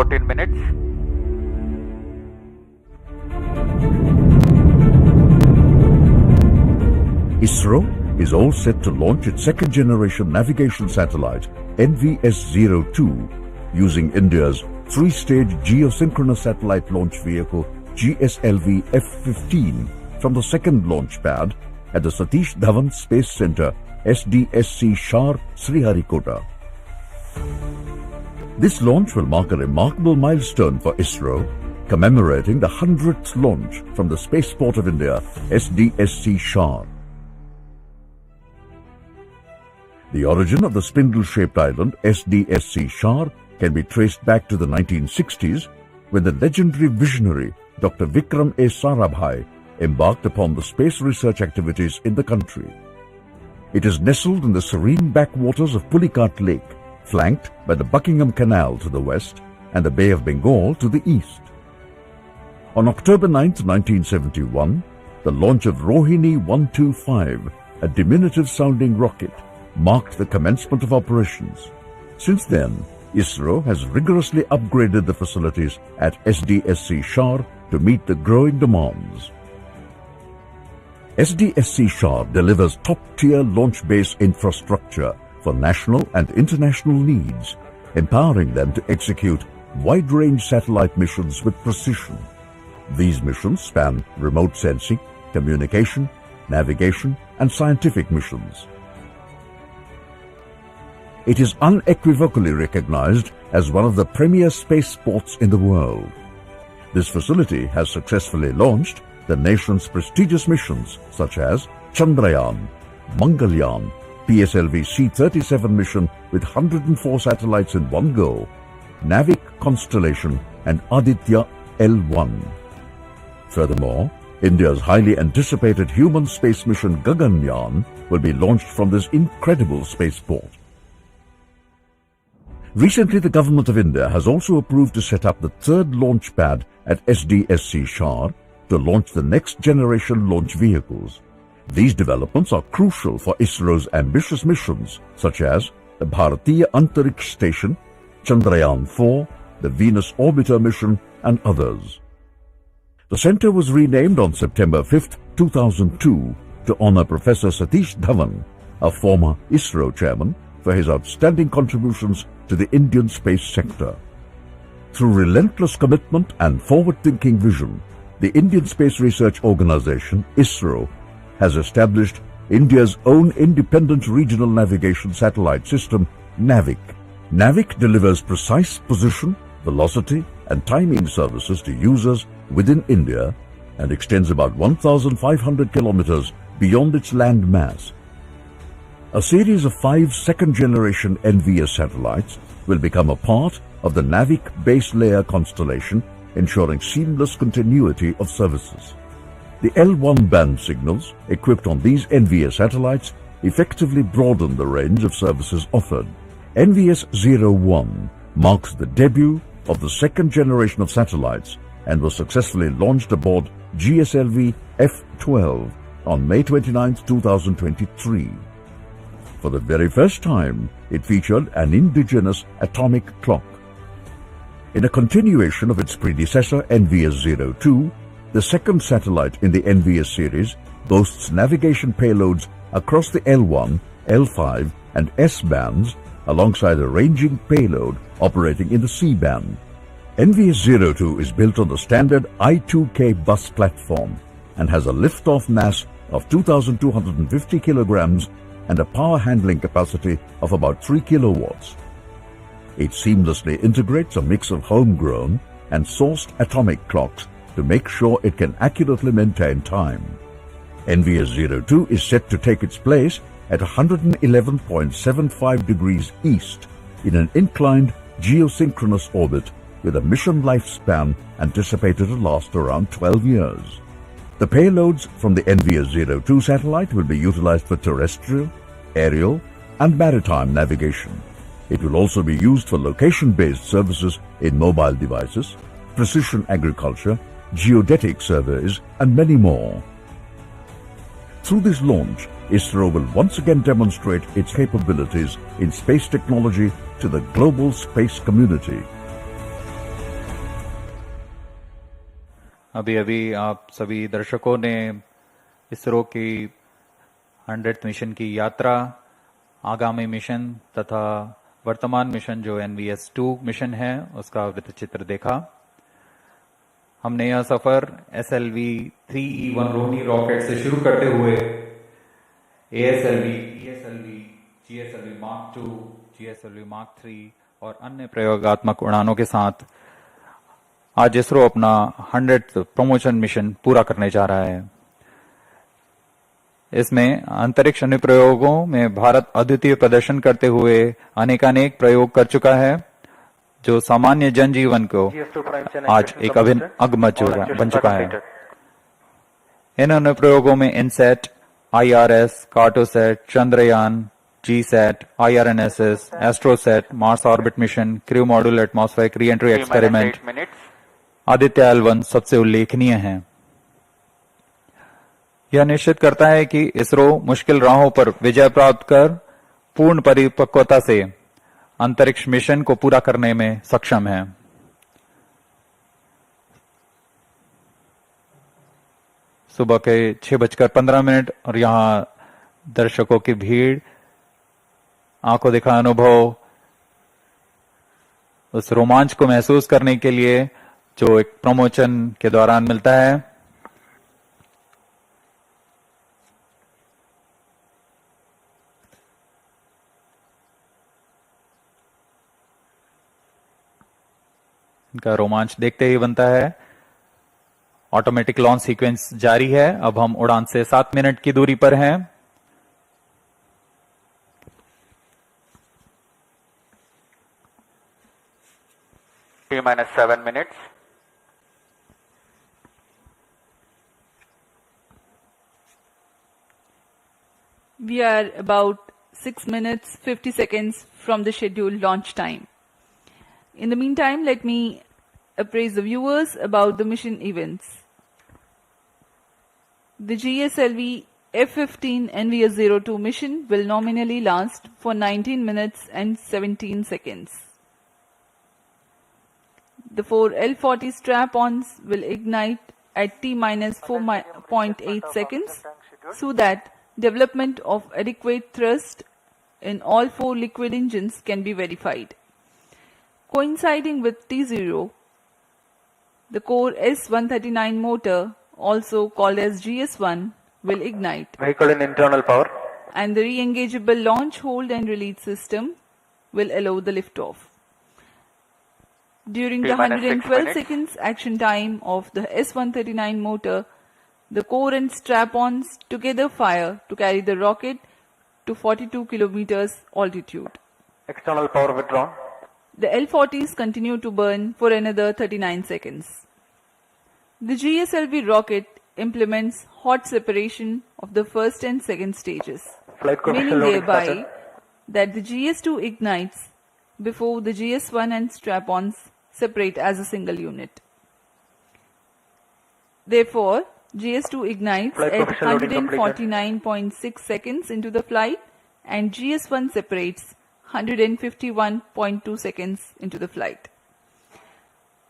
14 minutes. Isro is all set to launch its second-generation navigation satellite, NVS-02, using India's three-stage geosynchronous satellite launch vehicle, Gslv F15, from the second launch pad at the Satish Dhawan Space Centre, SDSC Shar, Sriharikota. This launch will mark a remarkable milestone for Isro, commemorating the 100th launch from the Spaceport of India, SDSC Shar. The origin of the spindle-shaped island, SDSC Shar, can be traced back to the 1960s, when the legendary visionary Dr. Vikram A. Sarabhai embarked upon the space research activities in the country. It is nestled in the serene backwaters of Puthiyathalaimurai Lake, flanked by the Buckingham Canal to the west and the Bay of Bengal to the east. On October 9, 1971, the launch of Rohini 125, a diminutive-sounding rocket, marked the commencement of operations. Since then, Isro has rigorously upgraded the facilities at SDSC Shar to meet the growing demands. SDSC Shar delivers top-tier launch base infrastructure for national and international needs, empowering them to execute wide-range satellite missions with precision. These missions span remote sensing, communication, navigation, and scientific missions. It is unequivocally recognized as one of the premier spaceports in the world. This facility has successfully launched the nation's prestigious missions such as Chandrayaan, Mangalyaan, PSLV C-37 mission with 104 satellites in one go, Navik Constellation and Aditya L1. Furthermore, India's highly anticipated human space mission Gaganyaan will be launched from this incredible spaceport. Recently, the Government of India has also approved to set up the third launch pad at SDSC Shar to launch the next-generation launch vehicles. These developments are crucial for ISRO's ambitious missions, such as the Bharatiya Antariksh Station, Chandrayaan 4, the Venus Orbiter mission, and others. The centre was renamed on September 5, 2002, to honour Professor Satish Dhawan, a former ISRO chairman, for his outstanding contributions to the Indian space sector. Through relentless commitment and forward-thinking vision, the Indian Space Research Organisation, ISRO, has established India's own independent regional navigation satellite system, NAVIC. NAVIC delivers precise position, velocity, and timing services to users within India and extends about 1,500 kilometers beyond its land mass. A series of 5 second-generation NVS satellites will become a part of the NAVIC base layer constellation, ensuring seamless continuity of services. The L1 band signals equipped on these NVS satellites effectively broaden the range of services offered. NVS-01 marks the debut of the second generation of satellites and was successfully launched aboard Gslv F15 on May 29, 2023. For the very first time, it featured an indigenous atomic clock. In a continuation of its predecessor NVS-02, the second satellite in the NVS series boasts navigation payloads across the L1, L5 and S bands alongside a ranging payload operating in the C band. NVS-02 is built on the standard I-2K bus platform and has a lift-off mass of 2,250 kilograms and a power handling capacity of about 3 kilowatts. It seamlessly integrates a mix of homegrown and sourced atomic clocks to make sure it can accurately maintain time. NVS-02 is set to take its place at 111.75 degrees east in an inclined geosynchronous orbit with a mission lifespan anticipated to last around 12 years. The payloads from the NVS-02 satellite will be utilized for terrestrial, aerial, and maritime navigation. It will also be used for location-based services in mobile devices, precision agriculture, geodetic surveys, and many more. Through this launch, ISRO will once again demonstrate its capabilities in space technology to the global space community. अभी अभी आप सभी दर्शकों ने इसरो की 100th mission की यात्रा, आगामी मिशन तथा वर्तमान मिशन जो NVS-2 मिशन है उसका वृत्तचित्र देखा। हमने यह सफर SLV 3E1 रोहिणी रॉकेट से शुरू करते हुए ASLV, ESLV, GSLV Mark II, GSLV Mark III और अन्य प्रयोगात्मक उड़ानों के साथ आज इसरो अपना 100th प्रमोशन मिशन पूरा करने जा रहा है। इसमें अंतरिक्ष अनुप्रयोगों में भारत अद्वितीय प्रदर्शन करते हुए अनेकानेक प्रयोग कर चुका है, जो सामान्य जनजीवन को आज एक अभिन्न अंग बन चुका है। इन अनुप्रयोगों में INSAT, IRS, Cartosat, Chandrayaan, GSAT, IRNSS, Astrosat, Mars orbit mission, crew module atmospheric re-entry experiment, Aditya L1 सबसे उल्लेखनीय हैं। यह निश्चित करता है कि इसरो मुश्किल राहों पर विजय प्राप्त कर पूर्ण परिपक्वता से अंतरिक्ष मिशन को पूरा करने में सक्षम है। सुबह के 6:15 और यहां दर्शकों की भीड़, आंखों देखा अनुभव, उस रोमांच को महसूस करने के लिए जो एक प्रमोशन के दौरान मिलता है। इनका रोमांच देखते ही बनता है। ऑटोमेटिक लॉन्च सीक्वेंस जारी है। अब हम उड़ान से 7 मिनट की दूरी पर हैं। T-7 minutes. We are about 6 minutes 50 seconds from the scheduled launch time. In the meantime, let me appraise the viewers about the mission events. The Gslv F15 NVS-02 mission will nominally last for 19 minutes and 17 seconds. The 4 L40 strap-ons will ignite at T-4.8 seconds so that development of adequate thrust in all 4 liquid engines can be verified. Coinciding with T0, the core S139 motor, also called as GS1, will ignite. Vehicle in internal power. And the re-engageable launch, hold and release system will allow the liftoff. During the 112 seconds action time of the S139 motor, the core and strap-ons together fire to carry the rocket to 42 kilometers altitude. External power withdrawn. The L40s continue to burn for another 39 seconds. The GSLV rocket implements hot separation of the first and second stages, meaning thereby that the GS2 ignites before the GS1 and strap-ons separate as a single unit. Therefore, GS2 ignites at 149.6 seconds into the flight and GS1 separates 151.2 seconds into the flight.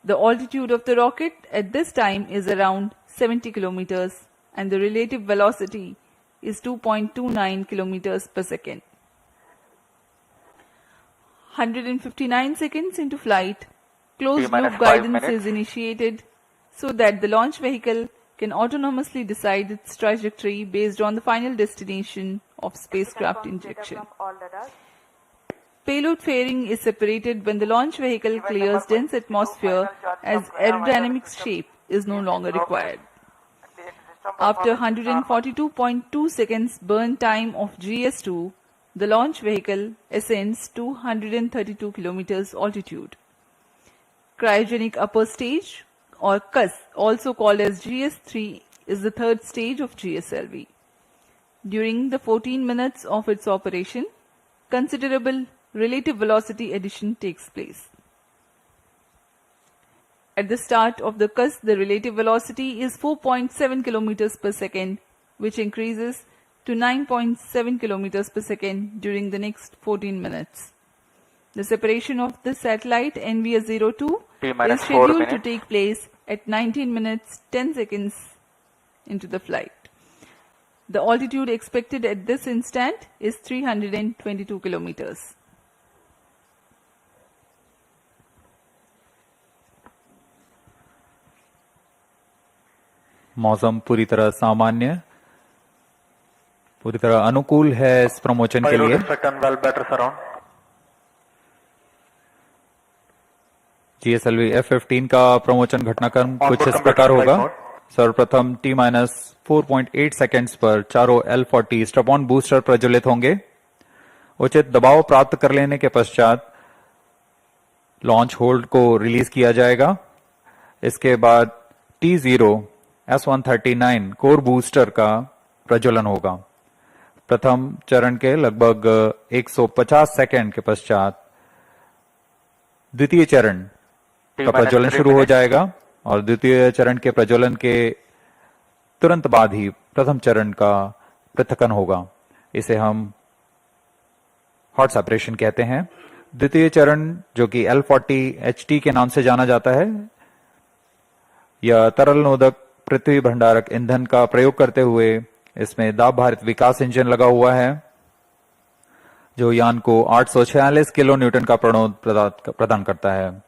The altitude of the rocket at this time is around 70 kilometers and the relative velocity is 2.29 kilometers per second. 159 seconds into flight, closed loop guidance is initiated so that the launch vehicle can autonomously decide its trajectory based on the final destination of spacecraft injection. Payload fairing is separated when the launch vehicle clears dense atmosphere, as aerodynamic shape is no longer required. After 142.2 seconds burn time of GS2, the launch vehicle ascends to 132 kilometers altitude. Cryogenic upper stage, or CUS, also called as GS3, is the third stage of GSLV. During the 14 minutes of its operation, considerable relative velocity addition takes place. At the start of the CUS, the relative velocity is 4.7 kilometers per second, which increases to 9.7 kilometers per second during the next 14 minutes. The separation of the satellite NVS-02 T is minus 4 scheduled to minutes. take place at 19 minutes 10 seconds into the flight. The altitude expected at this instant is 322 kilometers. मौसम पूरी तरह सामान्य, पूरी तरह अनुकूल है इस promotion के लिए। Well better surround. GSLV F15 का प्रमोशन घटनाक्रम कुछ इस प्रकार होगा। सर्वप्रथम T-4.8 सेकेंड्स पर चारों L40 स्ट्रप-ऑन बूस्टर प्रज्वलित होंगे। उचित दबाव प्राप्त कर लेने के पश्चात लॉन्च होल्ड को रिलीज किया जाएगा। इसके बाद T0 S139 कोर बूस्टर का प्रज्वलन होगा। प्रथम चरण के लगभग 150 सेकेंड के पश्चात द्वितीय चरण का प्रज्वलन शुरू हो जाएगा और द्वितीय चरण के प्रज्वलन के तुरंत बाद ही प्रथम चरण का पृथक्कन होगा। इसे हम हॉट सेपरेशन कहते हैं। द्वितीय चरण जो कि L40HT के नाम से जाना जाता है, यह तरल नोदक पृथ्वी भंडारक ईंधन का प्रयोग करते हुए इसमें दाब भारित विकास इंजन लगा हुआ है जो यान को 846 किलो न्यूटन का प्रणोद प्रदान करता है।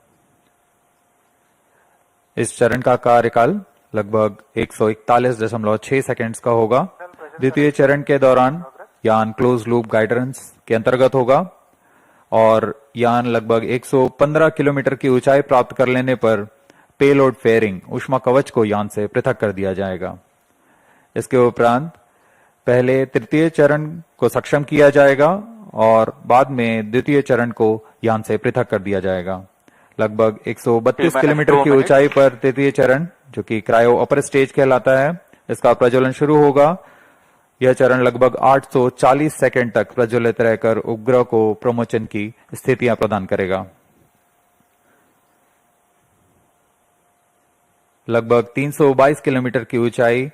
इस चरण का कार्यकाल लगभग 141.6 सेकेंड्स का होगा। द्वितीय चरण के दौरान यान क्लोज लूप गाइडेंस के अंतर्गत होगा और यान लगभग 115 किलोमीटर की ऊंचाई प्राप्त कर लेने पर पेलोड फेयरिंग ऊष्मा कवच को यान से पृथक कर दिया जाएगा। इसके उपरांत पहले तृतीय चरण को सक्षम किया जाएगा और बाद में द्वितीय चरण को यान से पृथक कर दिया जाएगा। लगभग 132 किलोमीटर की ऊंचाई पर तृतीय चरण जो कि क्रायो अपर स्टेज कहलाता है, इसका प्रज्वलन शुरू होगा। यह चरण लगभग 840 सेकेंड तक प्रज्वलित रहकर उपग्रह को प्रमोशन की स्थितियां प्रदान करेगा। लगभग 322 किलोमीटर की ऊंचाई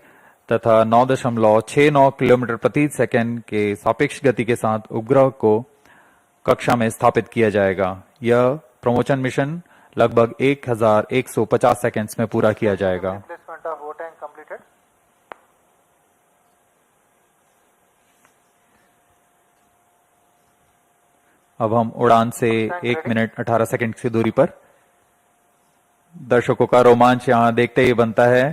तथा 9.69 किलोमीटर प्रति सेकंड के सापेक्ष गति के साथ उपग्रह को कक्षा में स्थापित किया जाएगा। यह प्रमोशन मिशन लगभग 1150 सेकंड्स में पूरा किया जाएगा। अब हम उड़ान से 1 मिनट 18 सेकंड की दूरी पर। दर्शकों का रोमांच यहां देखते ही बनता है।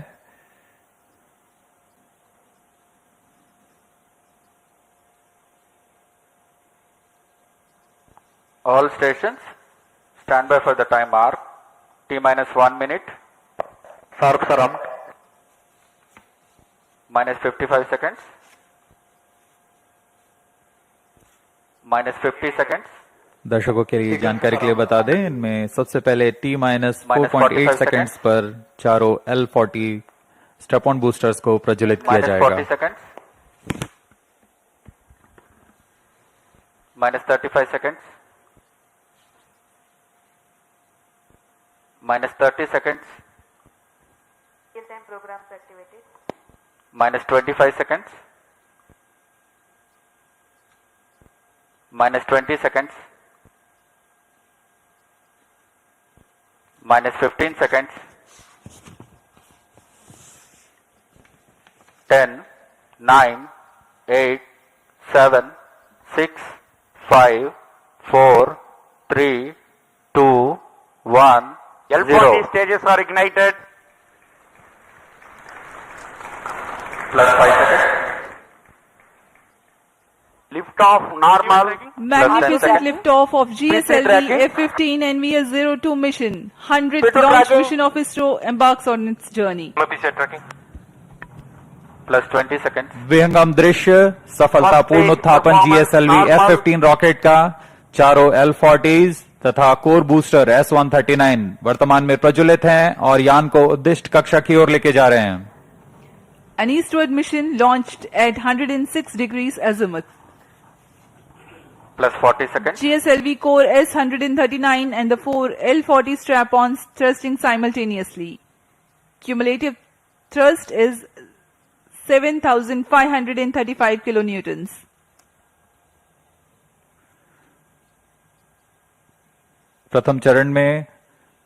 All stations stand by for the time mark. T minus 1 minute. Sharp surround. Minus 55 seconds. Minus 50 seconds. दर्शकों के लिए जानकारी के लिए बता दें, इनमें सबसे पहले T-4.8 सेकेंड्स पर चारों L40 स्ट्रप-ऑन बूस्टर्स को प्रज्वलित किया जाएगा। -40 seconds. Minus 35 seconds. Minus 30 seconds. Real-time programs activated. Minus 25 seconds. Minus 20 seconds. Minus 15 seconds. 10, 9, 8, 7, 6, 5, 4, 3, 2, 1, L40 0. Stages are ignited. Plus 5 seconds. Lift off normal. Magnificent liftoff of GSLV F15 NVS-02 mission. 100th launch mission of Isro embarks on its journey. Plus 20 seconds. विहंगम दृश्य, सफलतापूर्ण उत्थापन GSLV F15 rocket का। चारों L40s तथा core booster S139 वर्तमान में प्रज्वलित हैं और यान को उद्दिष्ट कक्षा की ओर लेके जा रहे हैं। An eastward mission launched at 106 degrees azimuth. Plus 40 seconds. GSLV core S139 and the 4 L40 strap-ons thrusting simultaneously. Cumulative thrust is 7,535 kilonewtons. प्रथम चरण में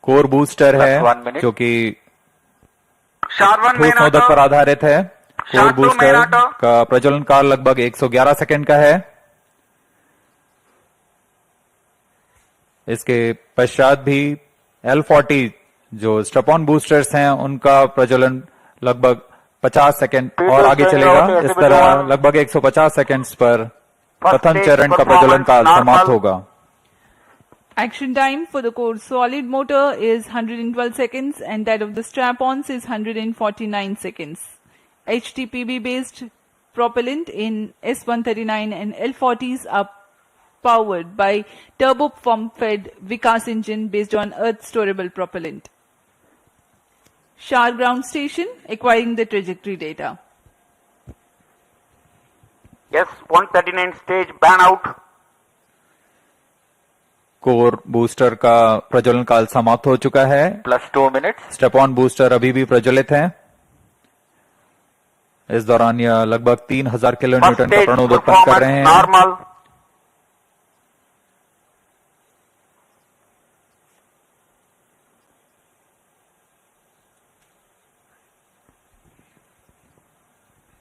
कोर बूस्टर है Plus 1 minute. जो कि Sharp 1 ठोस main नोदक auto. पर आधारित है। Core Sharp 2 main booster auto. का प्रज्वलन काल लगभग 111 सेकंड का है। इसके पश्चात भी L40 जो स्ट्रपॉन बूस्टर्स हैं उनका प्रज्वलन लगभग 50 सेकंड और आगे चलेगा। इस तरह लगभग 150 सेकंड्स पर प्रथम चरण का प्रज्वलन काल समाप्त होगा। Action time for the core solid motor is 112 seconds and that of the strap-ons is 149 seconds. HTPB based propellant in S139 and L40s are powered by turbo pump fed Vikas engine based on earth storable propellant. Shar ground station acquiring the trajectory data. S139 stage ban out. Core booster का प्रज्वलन काल समाप्त हो चुका है। Plus 2 minutes. स्टेपॉन booster अभी भी प्रज्वलित है। इस दौरान यह लगभग 3000 किलो First न्यूटन का stage प्रणोद उत्पन्न कर रहे performance हैं। normal.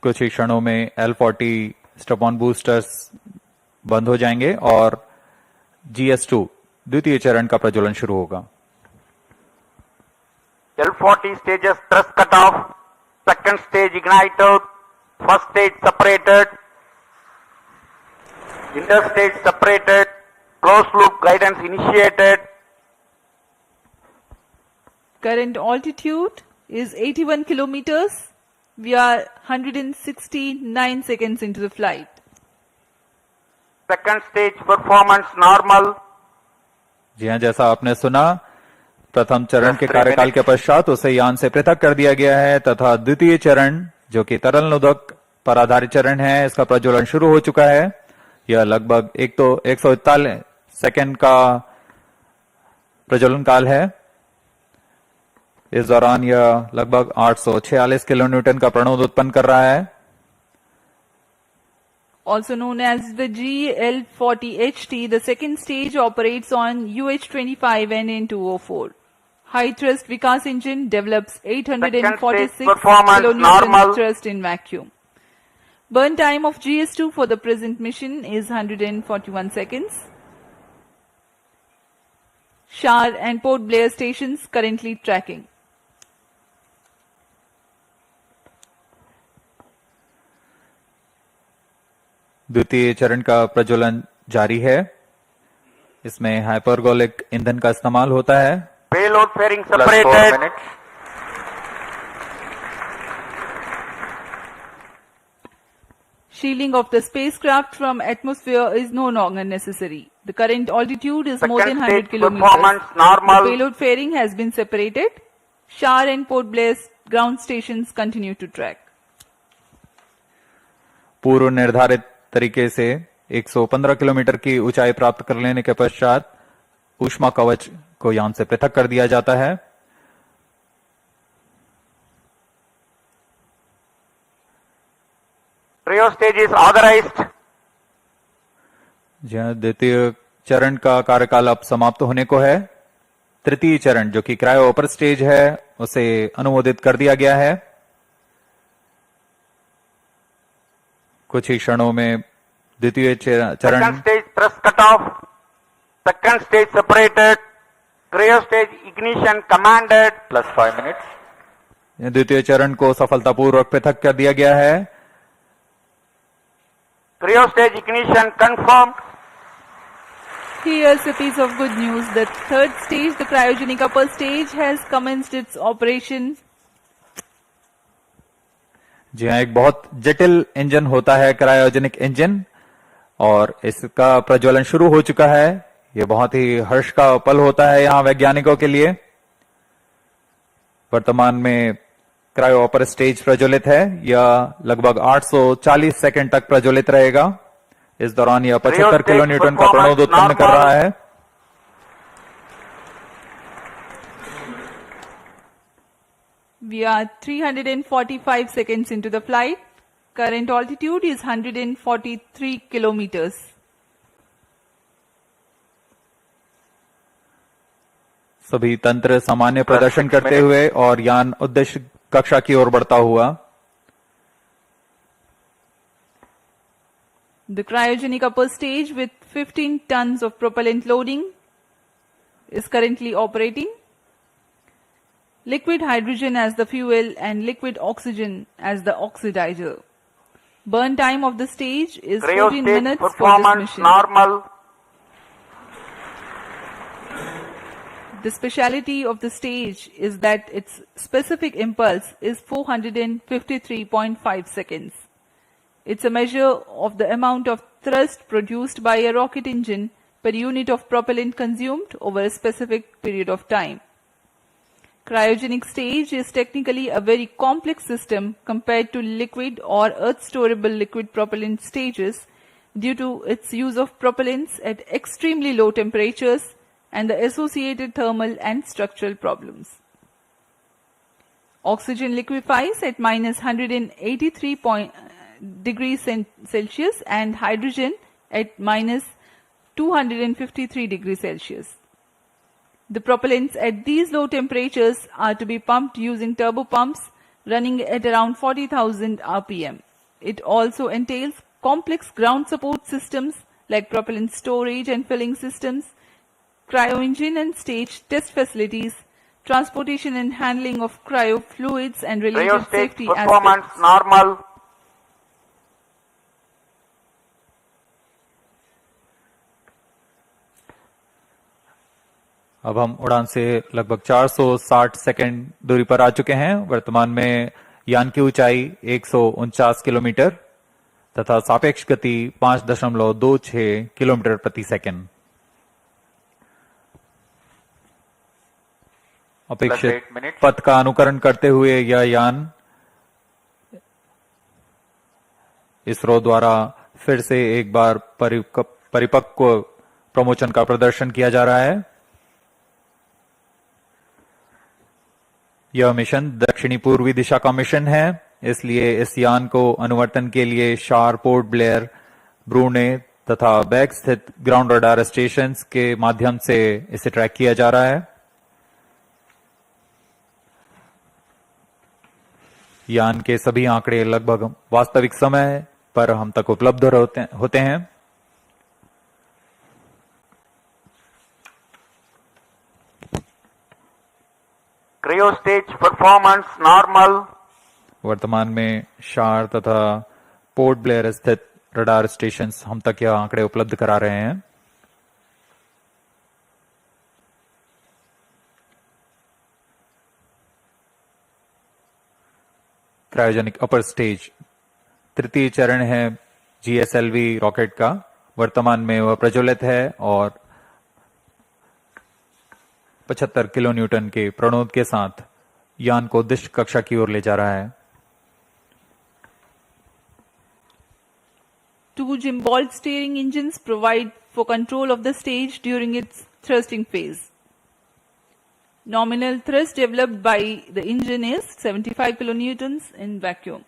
कुछ ही क्षणों में L40 स्टेपॉन बूस्टर्स बंद हो जाएंगे और GS2 द्वितीय चरण का प्रज्वलन शुरू होगा। L40 stages thrust cut off. Second stage ignited. First stage separated. Interstage separated. Closed loop guidance initiated. Current altitude is 81 kilometers. We are 169 seconds into the flight. Second stage performance normal. जी हाँ, जैसा आपने सुना, प्रथम चरण के 3 कार्यकाल minutes. के पश्चात उसे यान से पृथक कर दिया गया है तथा द्वितीय चरण जो कि तरल नोदक पर आधारित चरण है, इसका प्रज्वलन शुरू हो चुका है। यह लगभग 141 सेकंड का प्रज्वलन काल है। इस दौरान यह लगभग 846 किलो न्यूटन का प्रणोद उत्पन्न कर रहा है। Also known as the Gl40HT, the second stage operates on UH25 and N204. High thrust Vikas engine develops 846 performance kilonewtons normal. thrust in vacuum. Burn time of GS2 for the present mission is 141 seconds. Shar and Port Blair stations currently tracking. द्वितीय चरण का प्रज्वलन जारी है। इसमें hypergolic ईंधन का इस्तेमाल होता है। Payload fairing Plus 4 separated. minutes. Shielding of the spacecraft from atmosphere is no longer necessary. The current altitude is more than Second 100 stage kilometers. performance The normal. payload fairing has been separated. Shar and Port Blair ground stations continue to track. पूर्व निर्धारित तरीके से 115 kilometre की ऊंचाई प्राप्त कर लेने के पश्चात ऊष्मा कवच को यान से पृथक कर दिया जाता है। Trio stage is authorized. जहाँ द्वितीय चरण का कार्यकाल अब समाप्त होने को है। तृतीय चरण जो कि क्रायो अपर स्टेज है उसे अनुमोदित कर दिया गया है। कुछ ही क्षणों में द्वितीय चरण Second stage thrust cut off. Second stage separated. Cryo stage ignition commanded. Plus 5 minutes. द्वितीय चरण को सफलतापूर्वक पृथक कर दिया गया है। Cryo stage ignition confirmed. Here's a piece of good news. The third stage, the cryogenic upper stage, has commenced its operation. जी हाँ, एक बहुत जटिल इंजन होता है क्रायोजेनिक इंजन और इसका प्रज्वलन शुरू हो चुका है। ये बहुत ही हर्ष का पल होता है यहाँ वैज्ञानिकों के लिए। वर्तमान में क्रायो अपर स्टेज प्रज्वलित है। यह लगभग 840 सेकंड तक प्रज्वलित रहेगा। इस दौरान यह 75 किलो न्यूटन का प्रणोद उत्पन्न कर रहा है। We are 345 seconds into the flight. Current altitude is 143 kilometers. सभी तंत्र सामान्य प्रदर्शन करते हुए और यान उद्देश्य कक्षा की ओर बढ़ता हुआ। The cryogenic upper stage with 15 tons of propellant loading is currently operating. Liquid hydrogen as the fuel and liquid oxygen as the oxidizer. Burn time of the stage is 14 minutes for this performance mission. normal. The speciality of the stage is that its specific impulse is 453.5 seconds. It's a measure of the amount of thrust produced by a rocket engine per unit of propellant consumed over a specific period of time. Cryogenic stage is technically a very complex system compared to liquid or earth-storable liquid propellant stages due to its use of propellants at extremely low temperatures and the associated thermal and structural problems. Oxygen liquefies at minus 183 degrees Celsius and hydrogen at minus 253 degrees Celsius. The propellants at these low temperatures are to be pumped using turbo pumps running at around 40,000 RPM. It also entails complex ground support systems like propellant storage and filling systems, cryo-engine and stage test facilities, transportation and handling of cryo fluids and related Cryo stage safety performance aspects. normal. अब हम उड़ान से लगभग 460 second दूरी पर आ चुके हैं। वर्तमान में यान की ऊंचाई 149 किलोमीटर तथा सापेक्ष गति 5.26 किलोमीटर प्रति सेकंड। अपेक्षित पथ का अनुकरण करते हुए यह यान इसरो द्वारा फिर से एक बार परिपक्व प्रमोशन का प्रदर्शन किया जा रहा है। यह मिशन दक्षिणी पूर्वी दिशा का मिशन है, इसलिए इस यान को अनुवर्तन के लिए शार, पोर्ट ब्लेयर, ब्रूने तथा बैग स्थित ग्राउंड रडार स्टेशन के माध्यम से इसे ट्रैक किया जा रहा है। यान के सभी आंकड़े लगभग वास्तविक समय पर हम तक उपलब्ध होते हैं। Cryo stage performance normal. वर्तमान में शार तथा पोर्ट ब्लेयर स्थित रडार स्टेशन हम तक यह आंकड़े उपलब्ध करा रहे हैं। क्रायोजेनिक अपर स्टेज तृतीय चरण है GSLV रॉकेट का। वर्तमान में वह प्रज्वलित है और 75 किलो न्यूटन के प्रणोद के साथ यान को उद्दिष्ट कक्षा की ओर ले जा रहा है। Two gimbal steering engines provide for control of the stage during its thrusting phase. Nominal thrust developed by the engine is 75 kilonewtons in vacuum.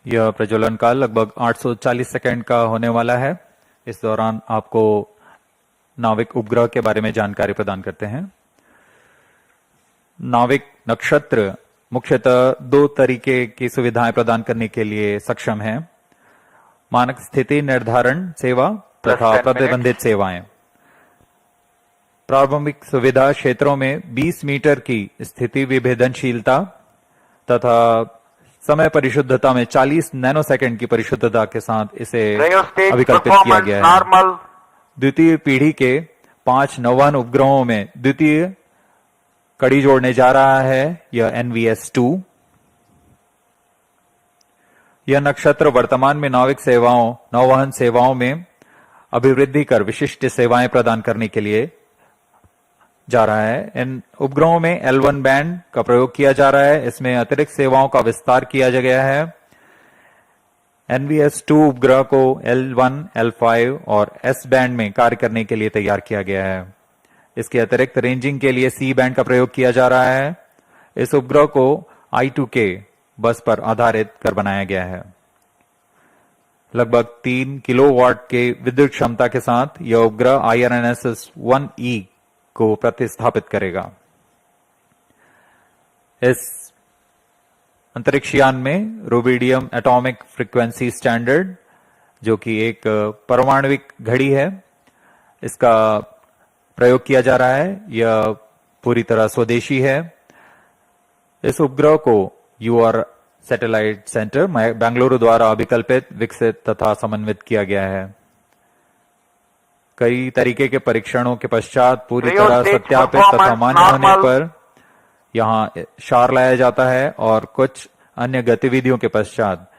यह प्रज्वलन काल लगभग 840 सेकंड का होने वाला है। इस दौरान आपको नाविक उपग्रह के बारे में जानकारी प्रदान करते हैं। नाविक नक्षत्र मुख्यतः दो तरीके की सुविधाएं प्रदान करने के लिए सक्षम है: मानक स्थिति निर्धारण सेवा तथा प्रतिबंधित सेवाएं। प्रारंभिक सुविधा क्षेत्रों में 20 मीटर की स्थिति विभेदनशीलता तथा समय परिशुद्धता में 40 नैनोसेकंड की परिशुद्धता के साथ इसे अभिकल्पित किया गया है। द्वितीय पीढ़ी के 5 नौवहन उपग्रहों में द्वितीय कड़ी जोड़ने जा रहा है यह NVS-2। यह नक्षत्र वर्तमान में नाविक सेवाओं, नौवहन सेवाओं में अभिवृद्धि कर विशिष्ट सेवाएं प्रदान करने के लिए जा रहा है। इन उपग्रहों में L1 बैंड का प्रयोग किया जा रहा है। इसमें अतिरिक्त सेवाओं का विस्तार किया गया है। NVS-2 उपग्रह को L1, L5 और S बैंड में कार्य करने के लिए तैयार किया गया है। इसके अतिरिक्त रेंजिंग के लिए C बैंड का प्रयोग किया जा रहा है। इस उपग्रह को I2K बस पर आधारित कर बनाया गया है। लगभग 3 किलोवाट के विद्युत क्षमता के साथ यह उपग्रह IRNSS-1E को प्रतिस्थापित करेगा। इस अंतरिक्ष यान में रुबिडियम एटॉमिक फ्रीक्वेंसी स्टैंडर्ड, जो कि एक परमाणुविक घड़ी है, इसका प्रयोग किया जा रहा है। यह पूरी तरह स्वदेशी है। इस उपग्रह को यूआर सैटेलाइट सेंटर बेंगलुरु द्वारा अभिकल्पित, विकसित तथा समन्वित किया गया है। कई तरीके के परीक्षणों के पश्चात पूरी तरह सत्यापित तथा मान्य होने पर यहां शार लाया जाता है और कुछ अन्य गतिविधियों के पश्चात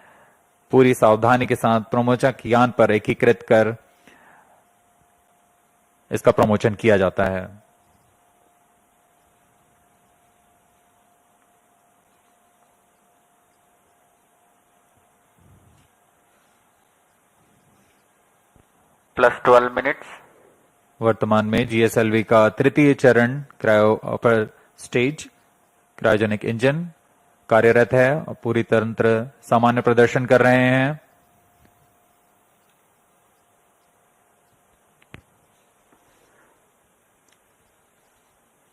पूरी सावधानी के साथ प्रमोचक यान पर एकीकृत कर इसका प्रमोशन किया जाता है। +12 मिनट्स। वर्तमान में GSLV का तृतीय चरण cryo upper stage cryogenic engine कार्यरत है और पूरी तंत्र सामान्य प्रदर्शन कर रहे हैं।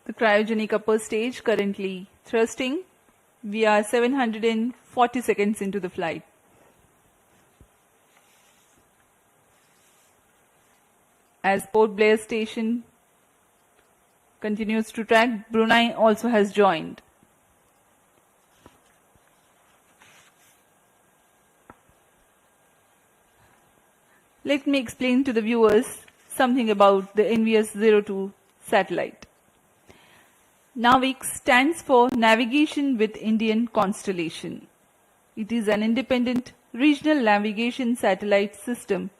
The cryogenic upper stage currently thrusting. We are 740 seconds into the flight. As Port Blair station continues to track, Brunei also has joined. Let me explain to the viewers something about the NVS-02 satellite. NAVIC stands for Navigation with Indian Constellation. It is an independent regional navigation satellite system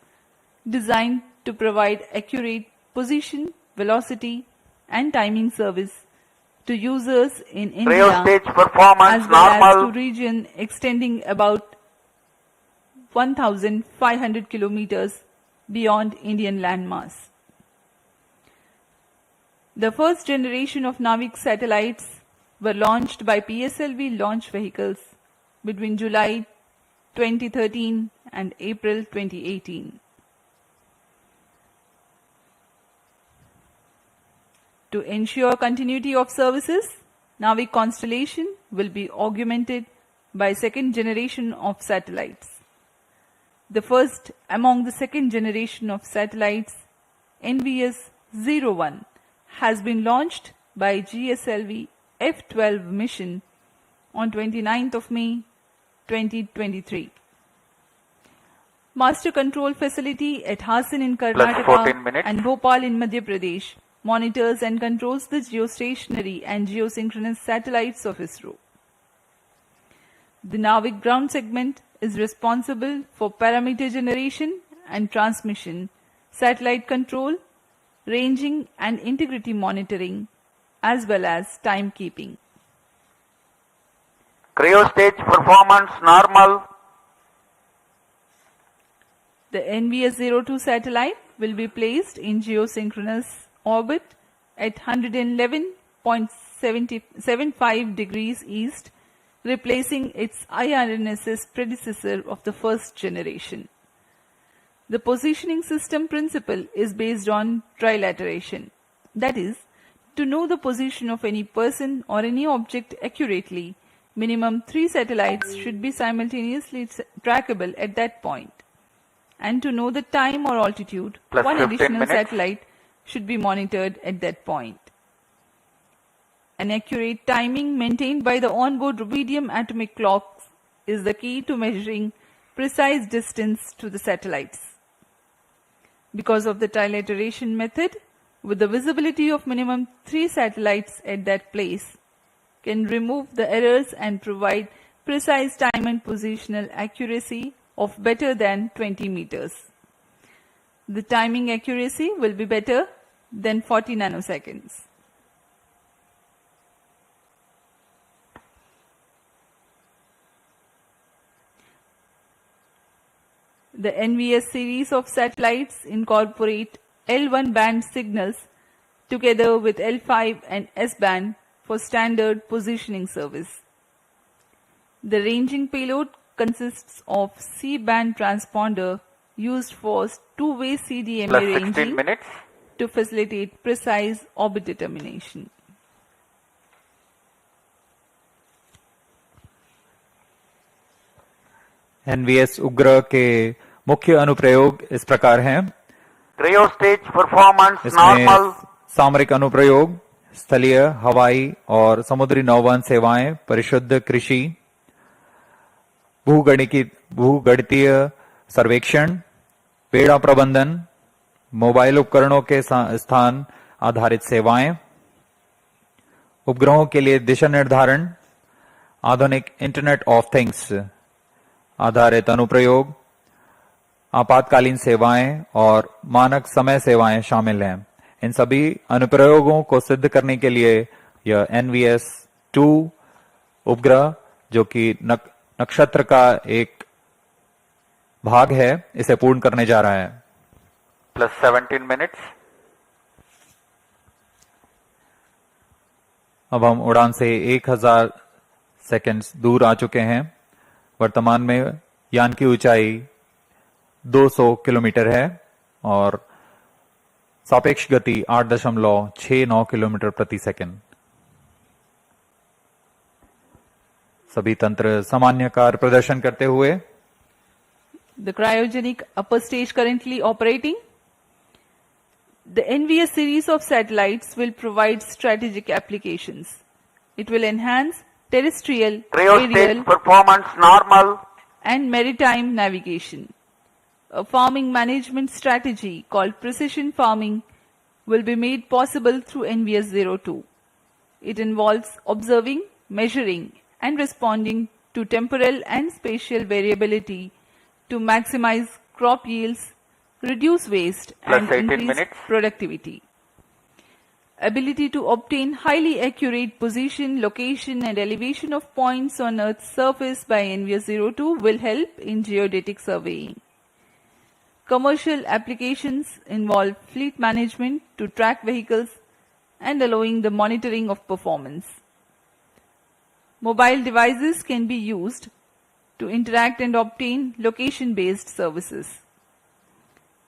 designed to provide accurate position, velocity and timing service to users in India Stage performance as well as normal. to region extending about 1,500 kilometers beyond Indian landmass. The first generation of NAVIC satellites were launched by PSLV launch vehicles between July 2013 and April 2018. To ensure continuity of services, NAVIC constellation will be augmented by second generation of satellites. The first among the second generation of satellites, NVS-01, has been launched by Gslv F15 mission on 29th of May 2023. Master control facility at Hassan in 14 Karnataka minutes. and Bhopal in Madhya Pradesh monitors and controls the geostationary and geosynchronous satellites of Isro. The NAVIC ground segment is responsible for parameter generation and transmission, satellite control, ranging and integrity monitoring, as well as timekeeping. Cryo stage performance normal. The NVS-02 satellite will be placed in geosynchronous orbit at 111.75 degrees east, replacing its IRNSS predecessor of the first generation. The positioning system principle is based on trilateration. That is, to know the position of any person or any object accurately, minimum 3 satellites should be simultaneously trackable at that point. And to know the time or altitude, Plus one 15 additional minutes. satellite should be monitored at that point. An accurate timing maintained by the onboard rubidium atomic clocks is the key to measuring precise distance to the satellites. Because of the trilateration method, with the visibility of minimum 3 satellites at that place, can remove the errors and provide precise time and positional accuracy of better than 20 meters. The timing accuracy will be better than 40 nanoseconds. The NVS series of satellites incorporate L1 band signals together with L5 and S band for standard positioning service. The ranging payload consists of C-band transponder used for two-way CDMA Plus 16 ranging minutes. to facilitate precise orbit determination. NVS उग्र के मुख्य अनुप्रयोग इस प्रकार हैं। Cryo stage performance इसमें normal. सामरिक अनुप्रयोग, स्थलीय, हवाई और समुद्री नौवहन सेवाएं, परिशुद्ध कृषि, भूगणितीय सर्वेक्षण, पेड़ा प्रबंधन, मोबाइल उपकरणों के स्थान आधारित सेवाएं, उपग्रहों के लिए दिशा निर्धारण, आधुनिक इंटरनेट ऑफ थिंग्स आधारित अनुप्रयोग, आपातकालीन सेवाएं और मानक समय सेवाएं शामिल हैं। इन सभी अनुप्रयोगों को सिद्ध करने के लिए यह NVS-2 उपग्रह, जो कि नक्षत्र का एक भाग है, इसे पूर्ण करने जा रहा है। Plus 17 minutes. अब हम उड़ान से 1000 सेकंड्स दूर आ चुके हैं। वर्तमान में यान की ऊंचाई 200 किलोमीटर है और सापेक्ष गति 8.69 किलोमीटर प्रति सेकंड। सभी तंत्र सामान्य कार्य प्रदर्शन करते हुए। The cryogenic upper stage currently operating. The NVS series of satellites will provide strategic applications. It will enhance terrestrial, Cryo stage aerial, performance normal. and maritime navigation. A farming management strategy called precision farming will be made possible through NVS-02. It involves observing, measuring, and responding to temporal and spatial variability to maximize crop yields, reduce waste, Plus and 18 increase minutes. productivity. Ability to obtain highly accurate position, location, and elevation of points on Earth's surface by NVS-02 will help in geodetic surveying. Commercial applications involve fleet management to track vehicles and allowing the monitoring of performance. Mobile devices can be used to interact and obtain location-based services.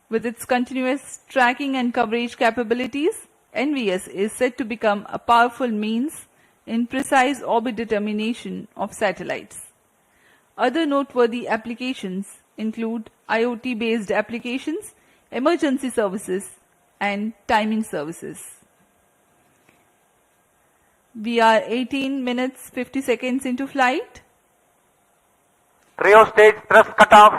With its continuous tracking and coverage capabilities, NVS is set to become a powerful means in precise orbit determination of satellites. Other noteworthy applications include IoT-based applications, emergency services, and timing services. We are 18 minutes 50 seconds into flight. Cryo stage thrust cutoff.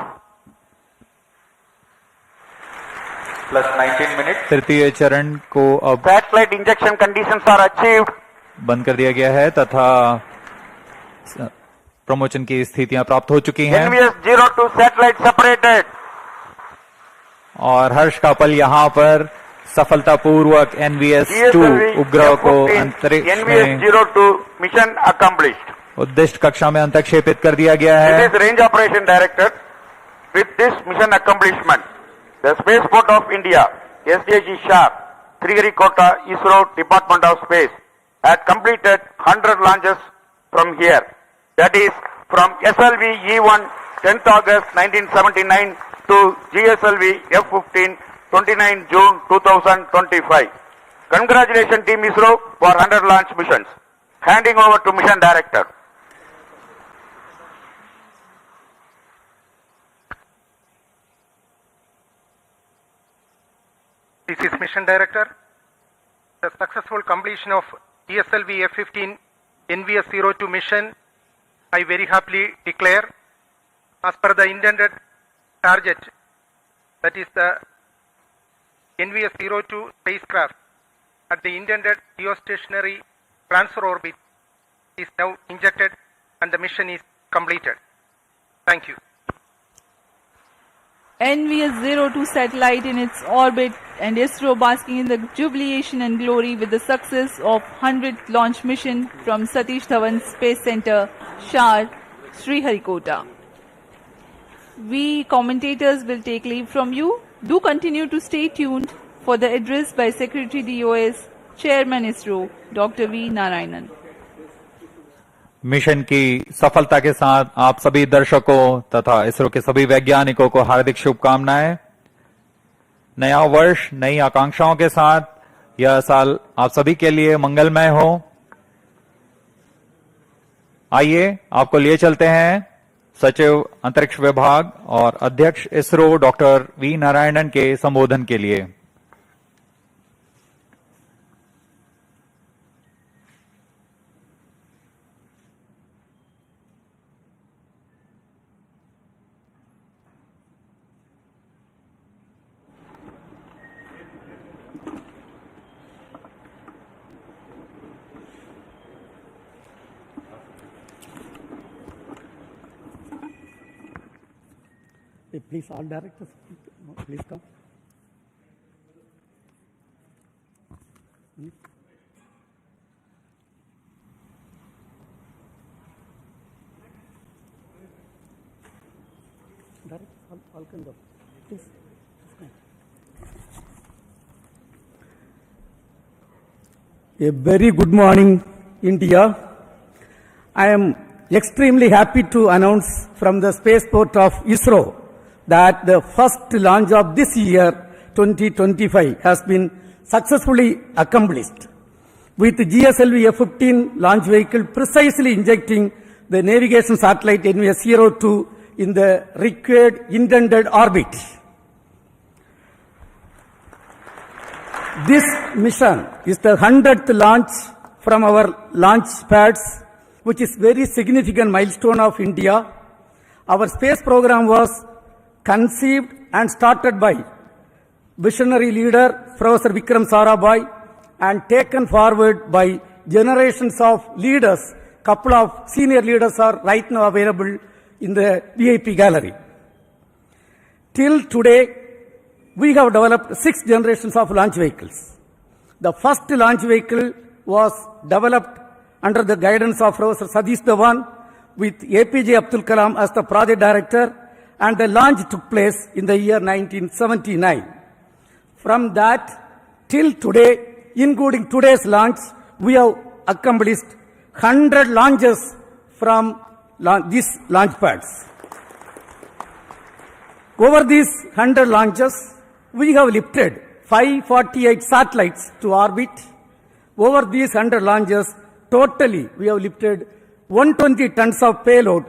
Plus 19 minutes. तृतीय चरण को अब Satellite injection conditions are achieved. बंद कर दिया गया है तथा प्रमोशन की स्थितियां प्राप्त हो चुकी हैं NVS-02 satellite separated. और हर्ष का पल यहाँ पर सफलतापूर्वक NVS-2 उपग्रह को F15 अंतरिक्ष में NVS-02 mission accomplished. उद्दिष्ट कक्षा में अंतक्षेपित कर दिया गया It है। is range operation director. With this mission accomplishment, the Spaceport of India, SDG Sharp, Sriharikota, Isro, Department of Space, had completed 100 launches from here. That is from SLV E1 10th August 1979 to GSLV F15 29 June 2025. Congratulations Team Isro for 100 launch missions. Handing over to Mission Director. This is Mission Director. The successful completion of GSLV F15 NVS-02 mission, I very happily declare, as per the intended target, that is the NVS-02 spacecraft at the intended geostationary transfer orbit is now injected and the mission is completed. Thank you. NVS-02 satellite in its orbit and Isro basking in the jubilation and glory with the success of 100th launch mission from Satish Dhawan Space Center, Shar, Sriharikota. We commentators will take leave from you. Do continue to stay tuned for the address by Secretary DOS, Chairman Isro, Dr. V. Narayanan. Mission की सफलता के साथ आप सभी दर्शकों तथा इसरो के सभी वैज्ञानिकों को हार्दिक शुभकामनाएं। नया वर्ष नई आकांक्षाओं के साथ यह साल आप सभी के लिए मंगलमय हो। आइए आपको लिए चलते हैं सचिव अंतरिक्ष विभाग और अध्यक्ष इसरो डॉक्टर वी नारायणन के संबोधन के लिए। Please, all directors, please come. Directors, all can go. Please, come. A very good morning, India. I am extremely happy to announce from the spaceport of Isro that the first launch of this year, 2025, has been successfully accomplished, with Gslv F15 launch vehicle precisely injecting the navigation satellite NVS-02 in the required intended orbit. This mission is the 100th launch from our launch pads, which is very significant milestone of India. Our space program was conceived and started by visionary leader Professor Vikram Sarabhai and taken forward by generations of leaders. Couple of senior leaders are right now available in the VIP gallery. Till today, we have developed 6 generations of launch vehicles. The first launch vehicle was developed under the guidance of Professor Satish Dhawan with APJ Abdul Kalam as the project director, and the launch took place in the year 1979. From that till today, including today's launch, we have accomplished 100 launches from these launch pads. Over these 100 launches, we have lifted 548 satellites to orbit. Over these 100 launches, totally we have lifted 120 tons of payload,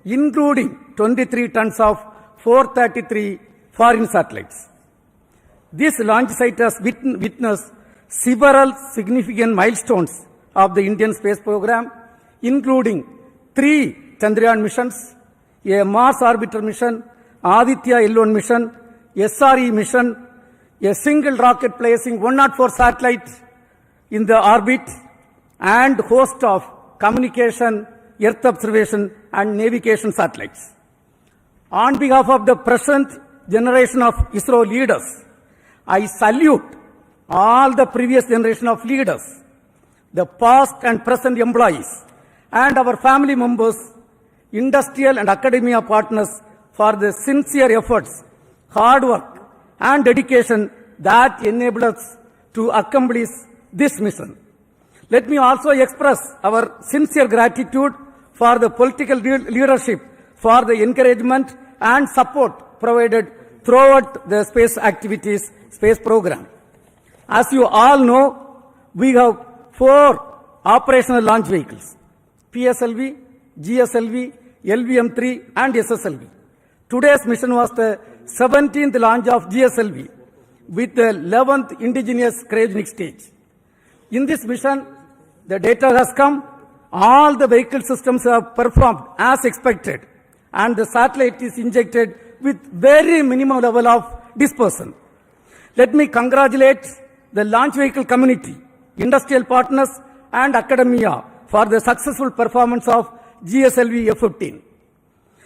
including 23 tons of 433 foreign satellites. This launch site has witnessed several significant milestones of the Indian space program, including 3 Chandrayaan missions, a Mars orbiter mission, Aditya L1 mission, SRE mission, a single rocket placing 104 satellites in the orbit, and host of communication, Earth observation and navigation satellites. On behalf of the present generation of ISRO leaders, I salute all the previous generation of leaders, the past and present employees, and our family members, industrial and academia partners for the sincere efforts, hard work, and dedication that enable us to accomplish this mission. Let me also express our sincere gratitude for the political leadership for the encouragement and support provided throughout the space activities, space program. As you all know, we have 4 operational launch vehicles: PSLV, GSLV, LVM-3 and SSLV. Today's mission was the 17th launch of GSLV with the 11th indigenous cryogenic stage. In this mission, the data has come, all the vehicle systems have performed as expected, and the satellite is injected with very minimum level of dispersion. Let me congratulate the launch vehicle community, industrial partners and academia for the successful performance of Gslv F15.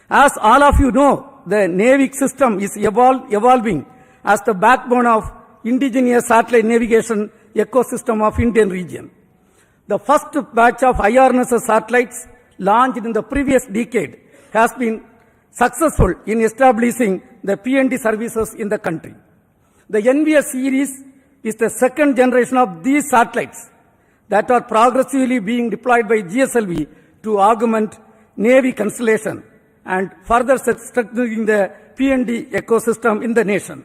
As all of you know, the NAVIC system is evolving as the backbone of indigenous satellite navigation ecosystem of Indian region. The first batch of IRNSS satellites launched in the previous decade has been successful in establishing the PND services in the country. The NVS series is the second generation of these satellites that are progressively being deployed by GSLV to augment Navy constellation and further strengthening the P&D ecosystem in the nation.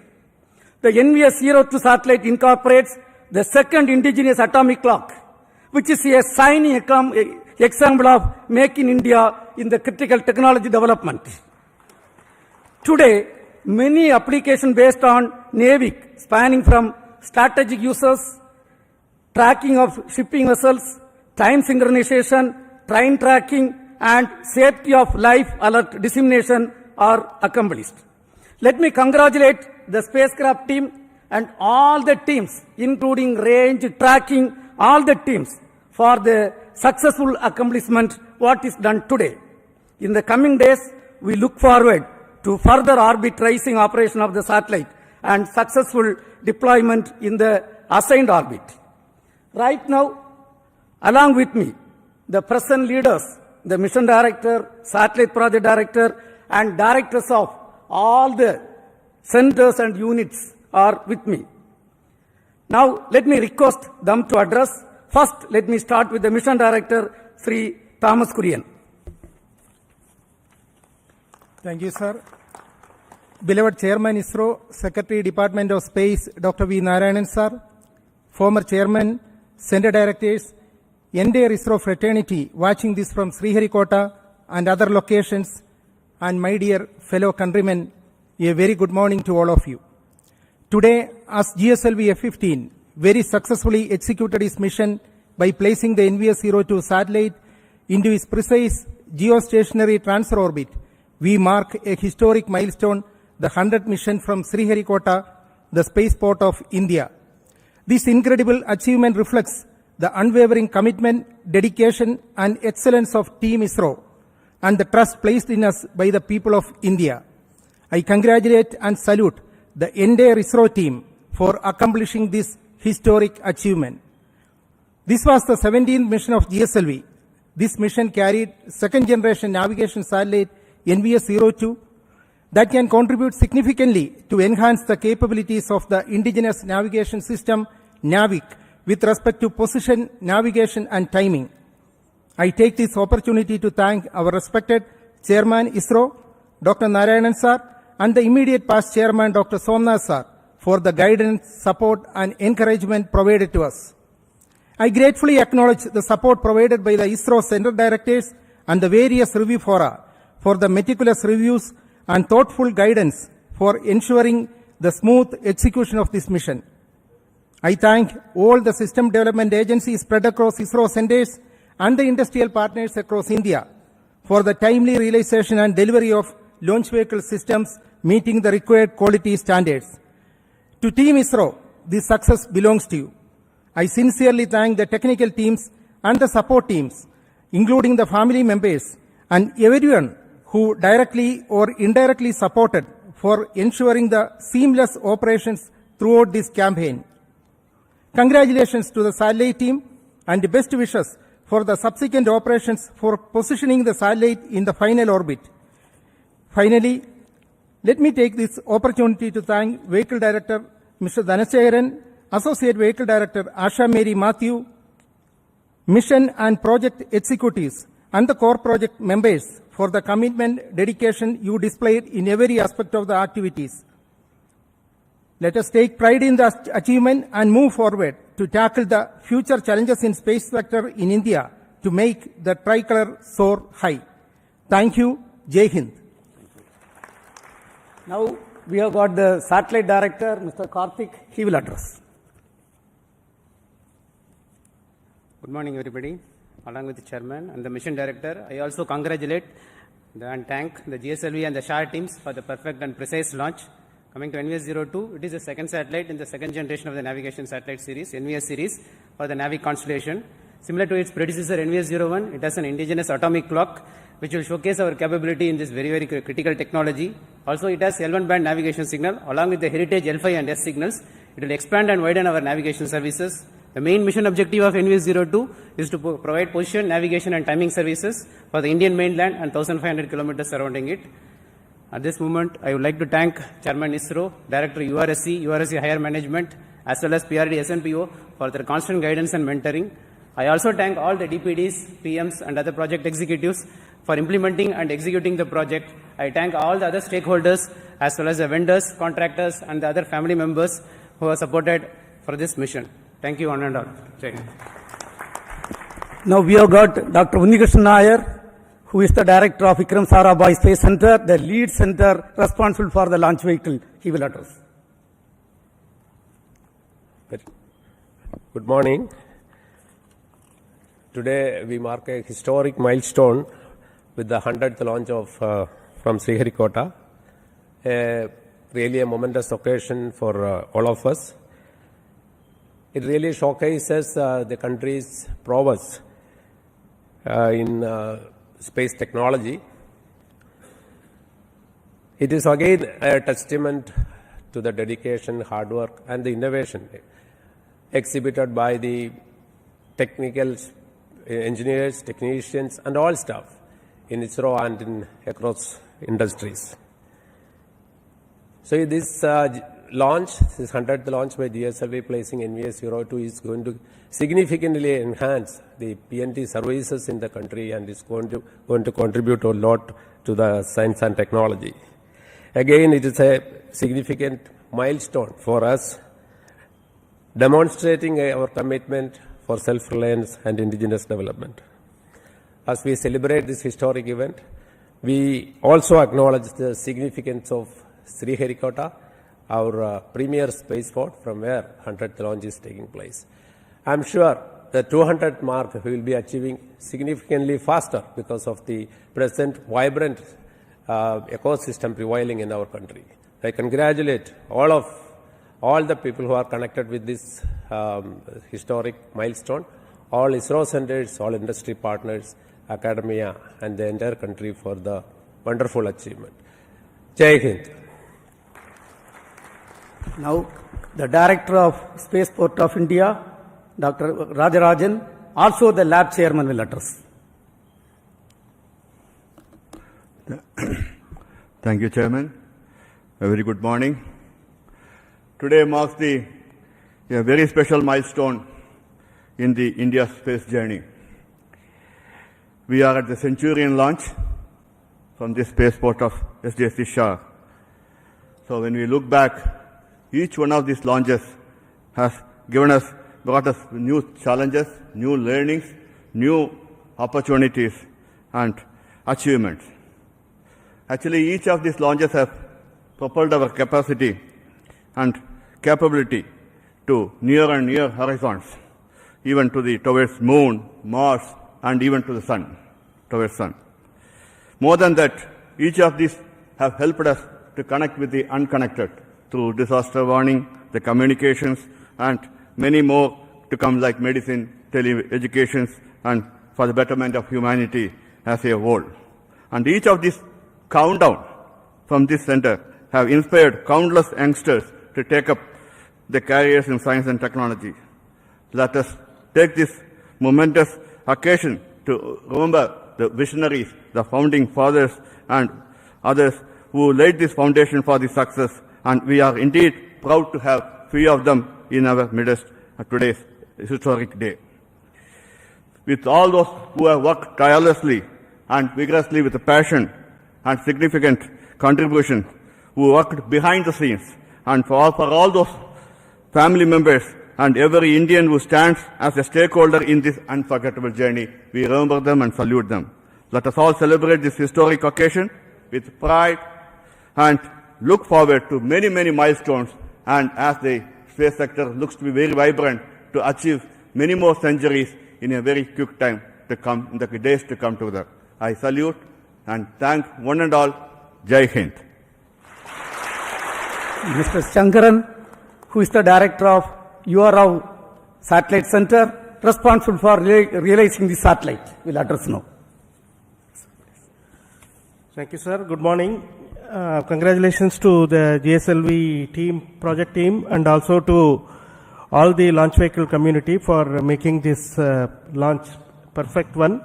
The NVS-02 satellite incorporates the second indigenous atomic clock, which is a shining example of Make in India in the critical technology development. Today, many applications based on NAVIC, spanning from strategic uses, tracking of shipping vessels, time synchronization, train tracking, and safety of life alert dissemination are accomplished. Let me congratulate the spacecraft team and all the teams, including range, tracking, all the teams for the successful accomplishment what is done today. In the coming days, we look forward to further orbit raising operation of the satellite and successful deployment in the assigned orbit. Right now, along with me, the present leaders, the mission director, satellite project director, and directors of all the centers and units are with me. Now, let me request them to address. First, let me start with the mission director, Sri Thomas Kurian. Thank you, sir. Beloved Chairman Isro, Secretary Department of Space, Dr. V. Narayanan, sir, former Chairman, Center Directors, entire Isro fraternity watching this from Sriharikota and other locations, and my dear fellow countrymen, a very good morning to all of you. Today, as Gslv F15 very successfully executed its mission by placing the NVS-02 satellite into its precise geostationary transfer orbit, we mark a historic milestone, the 100th mission from Sriharikota, the spaceport of India. This incredible achievement reflects the unwavering commitment, dedication, and excellence of Team Isro and the trust placed in us by the people of India. I congratulate and salute the entire Isro team for accomplishing this historic achievement. This was the 17th mission of GSLV. This mission carried second-generation navigation satellite NVS-02 that can contribute significantly to enhance the capabilities of the indigenous navigation system, NAVIC, with respect to position, navigation, and timing. I take this opportunity to thank our respected Chairman ISRO, Dr. Narayanan sir, and the immediate past Chairman, Dr. Somnath sir, for the guidance, support, and encouragement provided to us. I gratefully acknowledge the support provided by the ISRO Center Directors and the various review fora for the meticulous reviews and thoughtful guidance for ensuring the smooth execution of this mission. I thank all the system development agencies spread across ISRO centers and the industrial partners across India for the timely realization and delivery of launch vehicle systems meeting the required quality standards. To Team ISRO, this success belongs to you. I sincerely thank the technical teams and the support teams, including the family members and everyone who directly or indirectly supported for ensuring the seamless operations throughout this campaign. Congratulations to the satellite team and best wishes for the subsequent operations for positioning the satellite in the final orbit. Finally, let me take this opportunity to thank Vehicle Director Mr. Dhanasekaran, Associate Vehicle Director Asha Mary Matthew, Mission and Project Executives, and the core project members for the commitment, dedication you displayed in every aspect of the activities. Let us take pride in the achievement and move forward to tackle the future challenges in space sector in India to make the tricolor soar high. Thank you. Jai Hind. Now we have got the satellite director, Mr. Karthik. He will address. Good morning, everybody. Along with the chairman and the mission director, I also congratulate and thank the GSLV and the SHAR teams for the perfect and precise launch. Coming to NVS-02, it is the second satellite in the second generation of the navigation satellite series, NVS series, for the NAVIC constellation. Similar to its predecessor, NVS-01, it has an indigenous atomic clock, which will showcase our capability in this very, very critical technology. Also, it has L1 band navigation signal, along with the heritage L5 and S signals. It will expand and widen our navigation services. The main mission objective of NVS-02 is to provide position, navigation, and timing services for the Indian mainland and 1,500 kilometers surrounding it. At this moment, I would like to thank Chairman ISRO, Director URSC Higher Management, as well as PRD SNPO for their constant guidance and mentoring. I also thank all the DPDs, PMs and other project executives for implementing and executing the project. I thank all the other stakeholders as well as the vendors, contractors and the other family members who have supported for this mission. Thank you one and all. Jai Hind. Now we have got Dr. Unnikrishnan Nair, who is the director of Vikram Sarabhai Space Center, the lead center responsible for the launch vehicle. He will address. Good morning. Today we mark a historic milestone with the 100th launch of from Sriharikota. Really a momentous occasion for all of us. It really showcases the country's prowess in space technology. It is again a testament to the dedication, hard work and the innovation exhibited by the technical engineers, technicians and all staff in Isro and across industries. So this launch, this 100th launch by GSLV placing NVS-02 is going to significantly enhance the PNT services in the country and is going to contribute a lot to the science and technology. Again, it is a significant milestone for us, demonstrating our commitment for self-reliance and indigenous development. As we celebrate this historic event, we also acknowledge the significance of Sriharikota, our premier spaceport from where 100th launch is taking place. I am sure the 200th mark we will be achieving significantly faster because of the present vibrant ecosystem prevailing in our country. I congratulate all the people who are connected with this historic milestone, all ISRO centers, all industry partners, academia and the entire country for the wonderful achievement. Jai Hind. Now, the Director of Spaceport of India, Dr. Rajarajan, also the lab chairman will address. Thank you, Chairman. A very good morning. Today marks a very special milestone in the India space journey. We are at the Centurion launch from the spaceport of SDSC Shah. So when we look back, each one of these launches has brought us new challenges, new learnings, new opportunities and achievements. Actually, each of these launches have propelled our capacity and capability to near and near horizons, even towards moon, Mars, and even to the sun, towards sun. More than that, each of these have helped us to connect with the unconnected through disaster warning, the communications, and many more to come like medicine, tele-educations, and for the betterment of humanity as a whole. And each of these countdown from this center have inspired countless youngsters to take up the careers in science and technology. Let us take this momentous occasion to remember the visionaries, the founding fathers, and others who laid this foundation for the success, and we are indeed proud to have few of them in our midst at today's historic day. With all those who have worked tirelessly and vigorously with passion and significant contribution, who worked behind the scenes, and for all those family members and every Indian who stands as a stakeholder in this unforgettable journey, we remember them and salute them. Let us all celebrate this historic occasion with pride and look forward to many, many milestones, and as the space sector looks to be very vibrant, to achieve many more centuries in a very quick time to come, in the days to come together. I salute and thank one and all. Jai Hind. Mr. Shankaran, who is the Director of URAV Satellite Center, responsible for realizing the satellite, will address now. Thank you, sir. Good morning. Congratulations to the GSLV team, project team, and also to all the launch vehicle community for making this launch perfect one.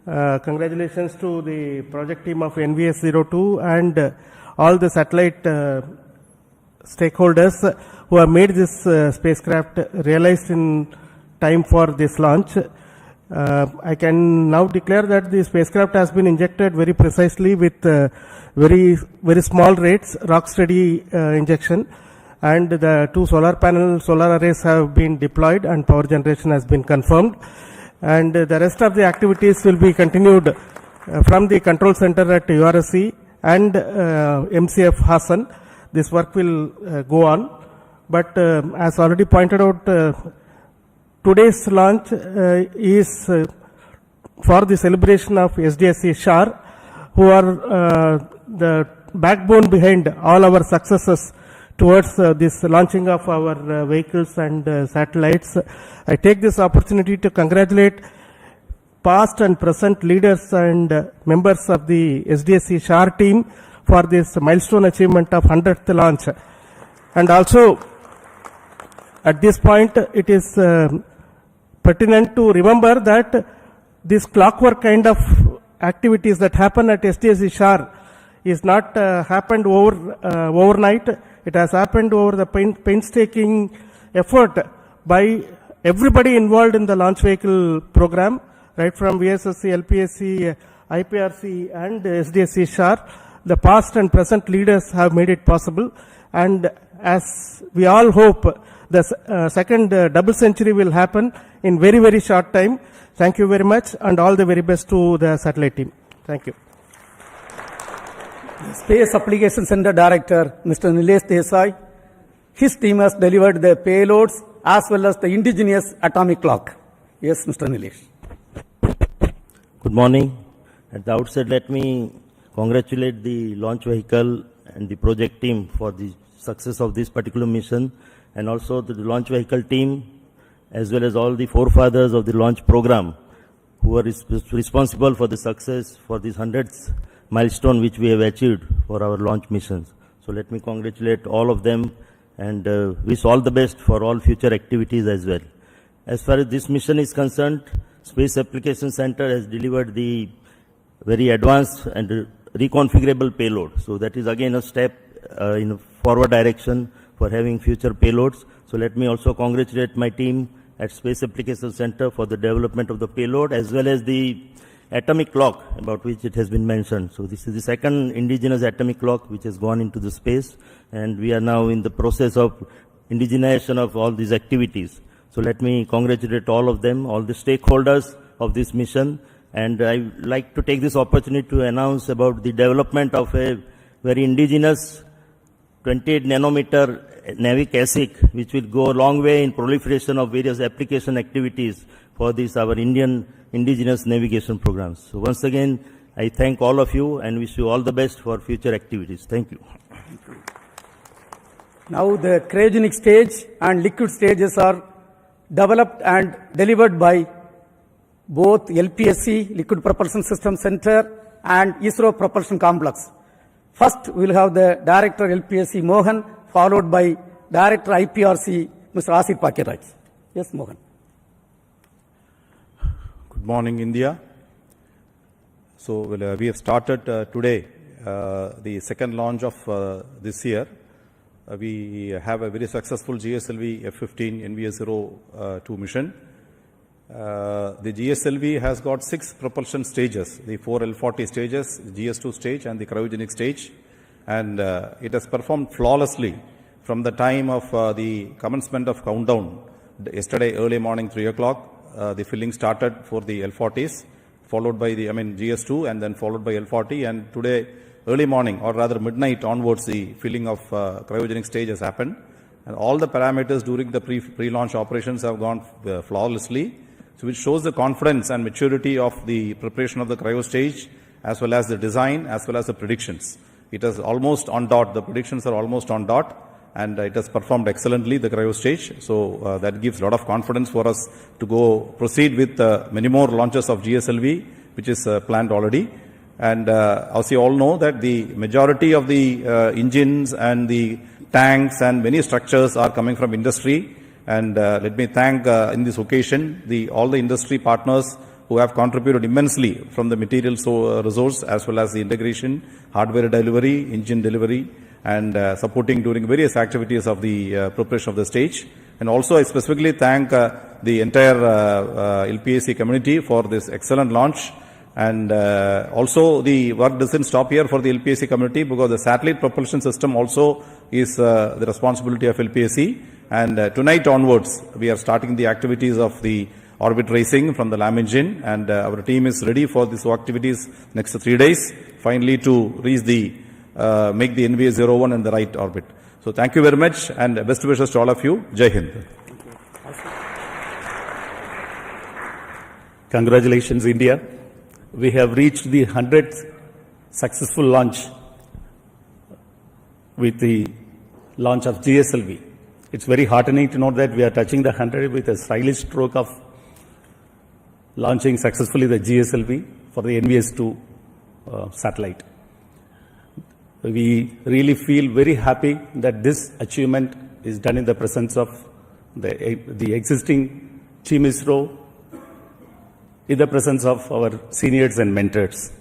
Congratulations to the project team of NVS-02 and all the satellite stakeholders who have made this spacecraft realized in time for this launch. I can now declare that the spacecraft has been injected very precisely with very small rates, rock steady injection, and the two solar arrays have been deployed and power generation has been confirmed, and the rest of the activities will be continued from the control center at URSC and MCF Hassan. This work will go on, but as already pointed out, today's launch is for the celebration of SDSC SHAR, who are the backbone behind all our successes towards this launching of our vehicles and satellites. I take this opportunity to congratulate past and present leaders and members of the SDSC SHAR team for this milestone achievement of 100th launch. And also, at this point, it is pertinent to remember that this clockwork kind of activities that happen at SDSC SHAR is not happened overnight. It has happened over the painstaking effort by everybody involved in the launch vehicle program, right from VSSC, LPSC, IPRC and SDSC SHAR. The past and present leaders have made it possible, and as we all hope, the second double century will happen in very short time. Thank you very much, and all the very best to the satellite team. Thank you. Space Application Center Director, Mr. Nilesh Desai. His team has delivered the payloads as well as the indigenous atomic clock. Yes, Mr. Nilesh. Good morning. At the outset, let me congratulate the launch vehicle and the project team for the success of this particular mission, and also the launch vehicle team, as well as all the forefathers of the launch program who are responsible for the success for this 100th milestone which we have achieved for our launch missions. So let me congratulate all of them and wish all the best for all future activities as well. As far as this mission is concerned, Space Application Center has delivered the very advanced and reconfigurable payload. So that is again a step in a forward direction for having future payloads. So let me also congratulate my team at Space Application Center for the development of the payload as well as the atomic clock about which it has been mentioned. So this is the second indigenous atomic clock which has gone into the space, and we are now in the process of indigenization of all these activities. So let me congratulate all of them, all the stakeholders of this mission, and I would like to take this opportunity to announce about the development of a very indigenous 28 nanometer NAVIC ASIC, which will go a long way in proliferation of various application activities for this our Indian indigenous navigation programs. So once again, I thank all of you and wish you all the best for future activities. Thank you. Now the cryogenic stage and liquid stages are developed and delivered by both LPSC, Liquid Propulsion System Center, and Isro Propulsion Complex. First, we will have the Director LPSC Mohan, followed by Director IPRC, Mr. Asif Pakiraj. Yes, Mohan. Good morning, India. So we have started today the second launch of this year. We have a very successful Gslv F15 NVS-02 mission. The GSLV has got 6 propulsion stages, the 4 L40 stages, the GS2 stage and the cryogenic stage, and it has performed flawlessly from the time of the commencement of countdown. Yesterday early morning 3 o'clock, the filling started for the L40s, followed by the GS2 and then followed by L40, and today early morning or rather midnight onwards the filling of cryogenic stage has happened, and all the parameters during the pre-launch operations have gone flawlessly. So which shows the confidence and maturity of the preparation of the cryo stage as well as the design as well as the predictions. It is almost on dot, the predictions are almost on dot, and it has performed excellently, the cryo stage. So that gives a lot of confidence for us to proceed with many more launches of GSLV, which is planned already. And as you all know that the majority of the engines and the tanks and many structures are coming from industry. And let me thank in this occasion all the industry partners who have contributed immensely from the material resource as well as the integration, hardware delivery, engine delivery, and supporting during various activities of the preparation of the stage. And also I specifically thank the entire LPAC community for this excellent launch. And also the work doesn't stop here for the LPAC community, because the satellite propulsion system also is the responsibility of LPAC. And tonight onwards, we are starting the activities of the orbit racing from the LAM engine, and our team is ready for these activities next 3 days, finally to reach the, make the NVS-01 in the right orbit. So thank you very much, and best wishes to all of you. Jai Hind. Congratulations, India. We have reached the 100th successful launch with the launch of GSLV. It's very heartening to know that we are touching the 100 with a stylish stroke of launching successfully the GSLV for the NVS-2 satellite. We really feel very happy that this achievement is done in the presence of the existing Team Isro, in the presence of our seniors and mentors.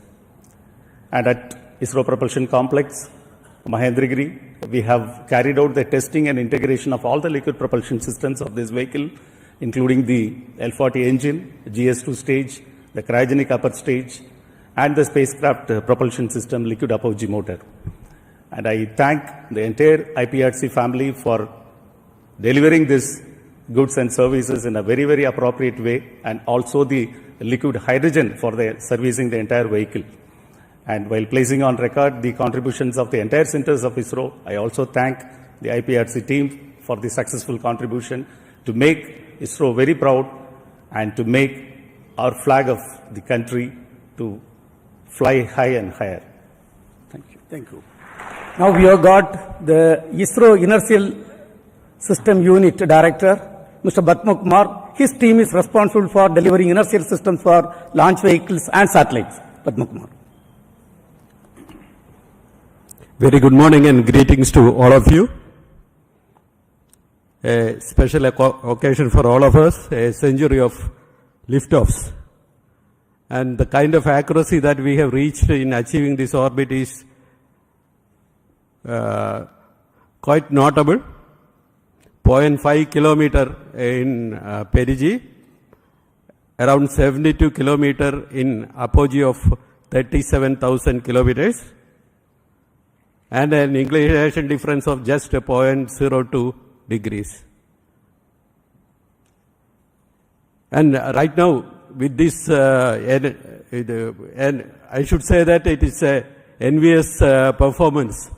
And at Isro Propulsion Complex, Mahendragiri, we have carried out the testing and integration of all the liquid propulsion systems of this vehicle, including the L40 engine, GS2 stage, the cryogenic upper stage, and the spacecraft propulsion system liquid apogee motor. And I thank the entire IPRC family for delivering these goods and services in a very, very appropriate way, and also the liquid hydrogen for the servicing the entire vehicle. And while placing on record the contributions of the entire centers of ISRO, I also thank the IPRC team for the successful contribution to make ISRO very proud and to make our flag of the country to fly high and higher. Thank you. Thank you. Now we have got the ISRO Inertial System Unit Director, Mr. Batma Kumar. His team is responsible for delivering inertial systems for launch vehicles and satellites. Batma Kumar. Very good morning and greetings to all of you. A special occasion for all of us, a century of liftoffs. And the kind of accuracy that we have reached in achieving this orbit is quite notable. 0.5 kilometer in perigee, around 72 kilometer in apogee of 37,000 kilometers, and an inclination difference of just 0.02 degrees. And right now, with this, and I should say that it is a envious performance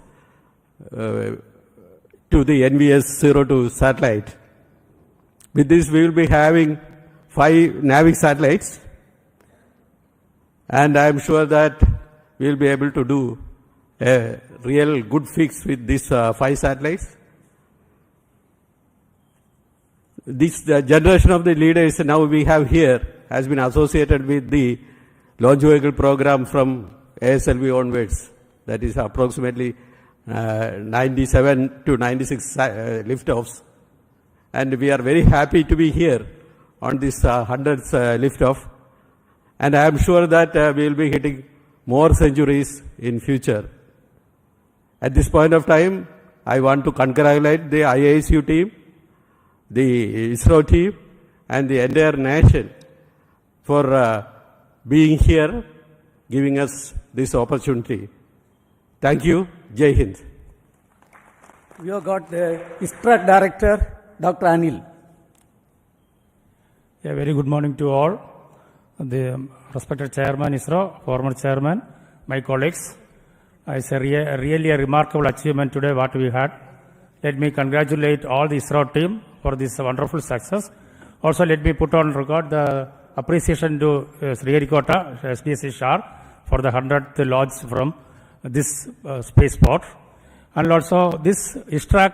to the NVS-02 satellite. With this, we will be having 5 NAVIC satellites, and I am sure that we will be able to do a real good fix with these 5 satellites. This generation of the leaders now we have here has been associated with the launch vehicle program from ASLV onwards. That is approximately 97 to 96 liftoffs. And we are very happy to be here on this 100th liftoff. And I am sure that we will be hitting more centuries in future. At this point of time, I want to congratulate the IASU team, the ISRO team, and the entire nation for being here, giving us this opportunity. Thank you. Jai Hind. We have got the ISTRAC Director, Dr. Anil. Yeah, very good morning to all. The respected Chairman ISRO, former Chairman, my colleagues. It's really a remarkable achievement today what we had. Let me congratulate all the ISRO team for this wonderful success. Also, let me put on record the appreciation to Sriharikota, SDSC SHAR, for the 100th launch from this spaceport. And also, this ISTRAC,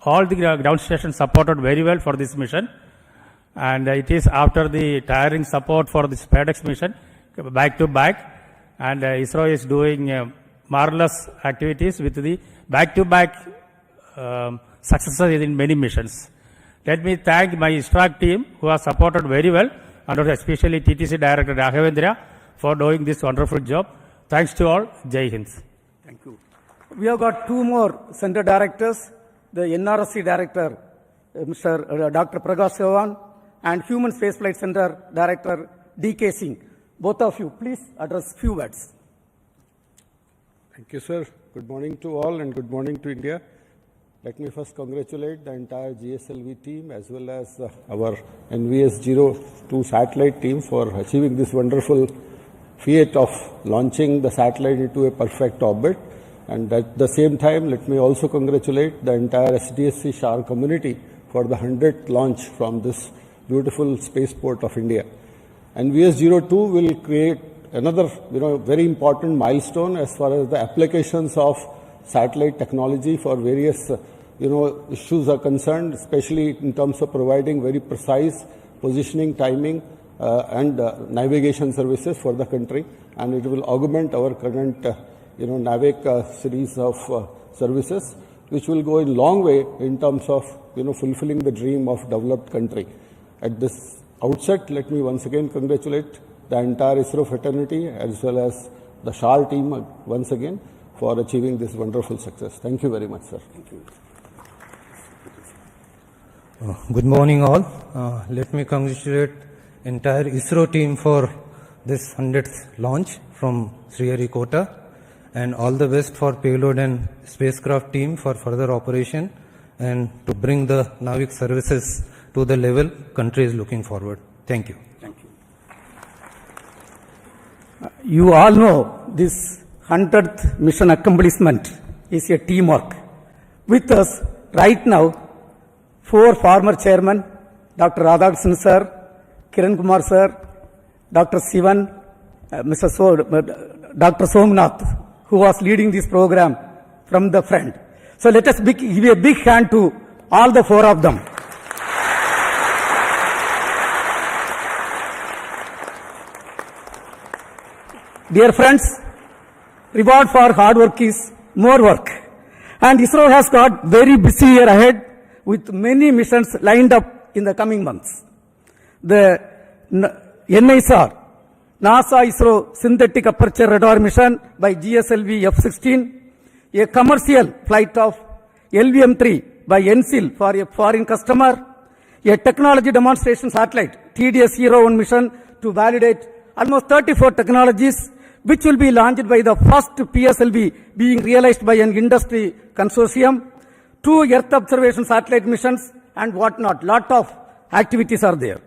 all the ground stations supported very well for this mission. And it is after the tiring support for this PADEX mission, back to back. And ISRO is doing marvelous activities with the back-to-back successes in many missions. Let me thank my ISTRAC team who has supported very well, and especially TTC Director Raghavendra for doing this wonderful job. Thanks to all. Jai Hind. Thank you. We have got 2 more center directors. The NRSC Director, Mr. Dr. Prakash Chavan, and Human Spaceflight Center Director D.K. Singh. Both of you, please address few words. Thank you, sir. Good morning to all and good morning to India. Let me first congratulate the entire GSLV team as well as our NVS-02 satellite team for achieving this wonderful feat of launching the satellite into a perfect orbit. And at the same time, let me also congratulate the entire SDSC SHAR community for the 100th launch from this beautiful spaceport of India. NVS-02 will create another, very important milestone as far as the applications of satellite technology for various, issues are concerned, especially in terms of providing very precise positioning, timing, and navigation services for the country. And it will augment our current, NAVIC series of services, which will go a long way in terms of, fulfilling the dream of developed country. At this outset, let me once again congratulate the entire Isro fraternity as well as the SHAR team once again for achieving this wonderful success. Thank you very much, sir. Thank you. Good morning all. Let me congratulate entire Isro team for this 100th launch from Sriharikota, and all the best for payload and spacecraft team for further operation and to bring the NAVIC services to the level country is looking forward. Thank you. Thank you. You all know this 100th mission accomplishment is a teamwork. With us right now, 4 former chairmen, Dr. Radhakrishnan sir, Kiran Kumar sir, Dr. Sivan, Dr. Somnath, who was leading this program from the front. So let us give a big hand to all the 4 of them. Dear friends, reward for hard work is more work. And ISRO has got very busy year ahead with many missions lined up in the coming months. The NISR, NASA ISRO Synthetic Aperture Radar mission by Gslv F15, a commercial flight of LVM-3 by NCIL for a foreign customer, a technology demonstration satellite TDS-01 mission to validate almost 34 technologies, which will be launched by the first PSLV being realized by an industry consortium, 2 Earth observation satellite missions, and whatnot. Lot of activities are there.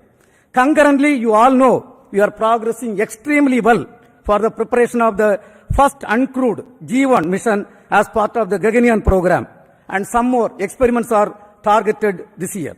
Concurrently, you all know we are progressing extremely well for the preparation of the first uncrewed G1 mission as part of the Gaganyaan program, and some more experiments are targeted this year.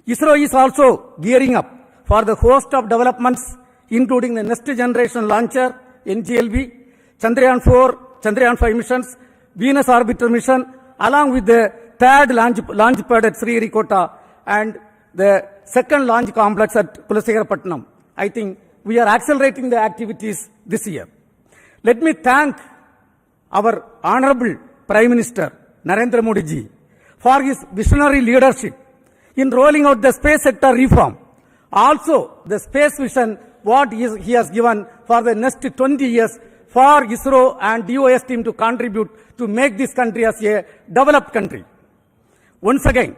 ISRO is also gearing up for the host of developments, including the next generation launcher, NGLV, Chandrayaan 4, Chandrayaan 5 missions, Venus orbiter mission, along with the third launch pad at Sriharikota and the second launch complex at Pulasekharapatnam. I think we are accelerating the activities this year. Let me thank our Honorable Prime Minister Narendra Modi ji for his visionary leadership in rolling out the space sector reform. Also, the space vision what he has given for the next 20 years for ISRO and DOS team to contribute to make this country as a developed country. Once again,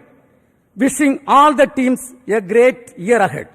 wishing all the teams a great year ahead.